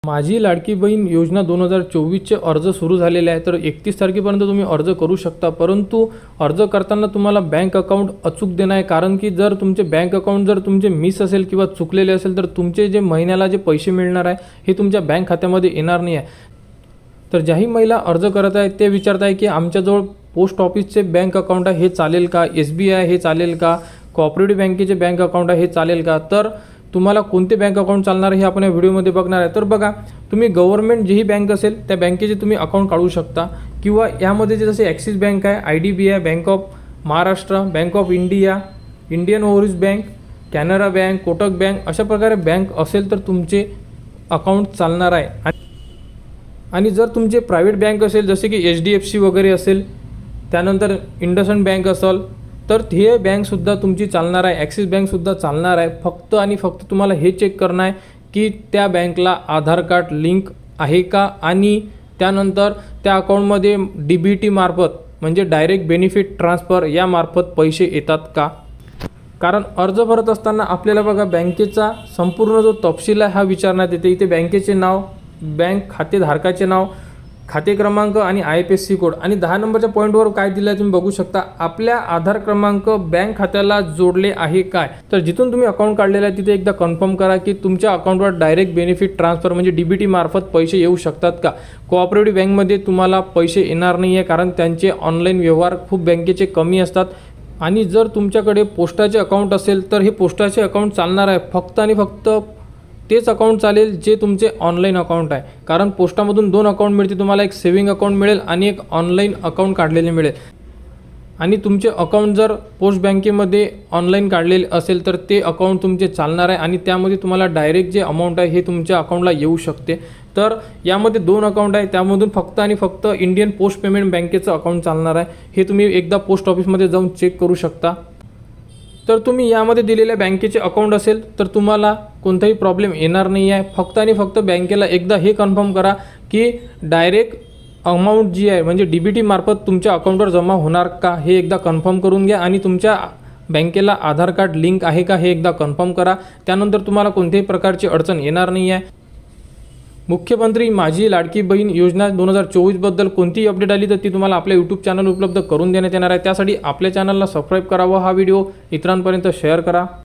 माझी लाडकी बहीण योजना 2024चे अर्ज सुरू झालेले आहे। तर 31 तारखेपर्यंत तुम्ही अर्ज करू शकता, परंतु अर्ज करताना तुम्हाला बँक अकाउंट अचूक देणं आहे। कारण की जर तुमचे बँक अकाउंट जर तुमचे मिस असेल किंवा चुकलेले असेल तर तुमचे जे महिन्याला जे पैसे मिळणार आहे हे तुमच्या बँक खात्यामध्ये येणार नाही आहे। तर ज्याही महिला अर्ज करत आहेत ते विचारत आहे की आमच्याजवळ पोस्ट ऑफिसचे बँक अकाउंट आहे हे चालेल का, SBI हे चालेल का, कोऑपरेटिव्ह बँकेचे बँक अकाउंट आहे हे चालेल का। तर तुम्हाला कोणते बँक अकाउंट चालणार हे आपण या व्हिडिओमध्ये बघणार आहे। तर बघा, तुम्ही गव्हर्नमेंट जेही बँक असेल त्या बँकेचे तुम्ही अकाउंट काढू शकता, किंवा यामध्ये जे जसे ॲक्सिस बँक आहे, IDBI, bank of Maharashtra, bank of India, Indian overseas bank, Canara bank, Kotak bank, अशा प्रकारे बँक असेल तर तुमचे अकाउंट चालणार आहे। आणि जर तुमचे प्रायव्हेट बँक असेल जसे की HDFC वगैरे असेल, त्यानंतर इंडसइंड बँक असेल, तर हे बँकसुद्धा तुमची चालणार आहे, ॲक्सिस बँकसुद्धा चालणार आहे। फक्त आणि फक्त तुम्हाला हे चेक करणं आहे की त्या बँकला आधार कार्ड लिंक आहे का, आणि त्यानंतर त्या अकाउंटमध्ये DBT मार्फत म्हणजे डायरेक्ट बेनिफिट ट्रान्सफर यामार्फत पैसे येतात का। कारण अर्ज भरत असताना आपल्याला बघा बँकेचा संपूर्ण जो तपशील आहे हा विचारण्यात येते। इथे बँकेचे नाव, बँक खातेधारकाचे नाव, खाते क्रमांक आणि IFSC कोड, आणि 10 नंबरच्या पॉईंटवर काय दिलं आहे तुम्ही बघू शकता, आपल्या आधार क्रमांक बँक खात्याला जोडले आहे काय। तर जिथून तुम्ही अकाउंट काढलेलं आहे तिथे एकदा कन्फर्म करा की तुमच्या अकाउंटवर डायरेक्ट बेनिफिट ट्रान्सफर म्हणजे DBT मार्फत पैसे येऊ शकतात का। कोऑपरेटिव्ह बँकमध्ये तुम्हाला पैसे येणार नाही आहे, कारण त्यांचे ऑनलाईन व्यवहार खूप बँकेचे कमी असतात। आणि जर तुमच्याकडे पोस्टाचे अकाउंट असेल तर हे पोस्टाचे अकाउंट चालणार आहे, फक्त आणि फक्त तेच अकाउंट चालेल जे तुमचे ऑनलाईन अकाउंट आहे। कारण पोस्टामधून 2 अकाउंट मिळते तुम्हाला, एक सेविंग अकाउंट मिळेल आणि एक ऑनलाईन अकाउंट काढलेले मिळेल। आणि तुमचे अकाउंट जर पोस्ट बँकेमध्ये ऑनलाईन काढलेले असेल तर ते अकाउंट तुमचे चालणार आहे, आणि त्यामध्ये तुम्हाला डायरेक्ट जे अमाऊंट आहे हे तुमच्या अकाउंटला येऊ शकते। तर यामध्ये 2 अकाउंट आहे, त्यामधून फक्त आणि फक्त इंडियन पोस्ट पेमेंट बँकेचं अकाउंट चालणार आहे। हे तुम्ही एकदा पोस्ट ऑफिसमध्ये जाऊन चेक करू शकता। तर तुम्ही यामध्ये दिलेल्या बँकेचे अकाउंट असेल तर तुम्हाला कोणताही प्रॉब्लेम येणार नाही आहे। फक्त आणि फक्त बँकेला एकदा हे कन्फर्म करा की डायरेक्ट अमाऊंट जी आहे म्हणजे DBT मार्फत तुमच्या अकाउंटवर जमा होणार का, हे एकदा कन्फर्म करून घ्या। आणि तुमच्या बँकेला आधार कार्ड लिंक आहे का हे एकदा कन्फर्म करा, त्यानंतर तुम्हाला कोणत्याही प्रकारची अडचण येणार नाही आहे। मुख्यमंत्री माझी लाडकी बहीण योजना 2024 बद्दल कोणतीही अपडेट आली तर ती तुम्हाला आपल्या यूट्यूब चॅनल उपलब्ध करून देण्यात येणार आहे। त्यासाठी आपल्या चॅनलला सबस्क्राईब करा व हा व्हिडिओ इतरांपर्यंत शेअर करा।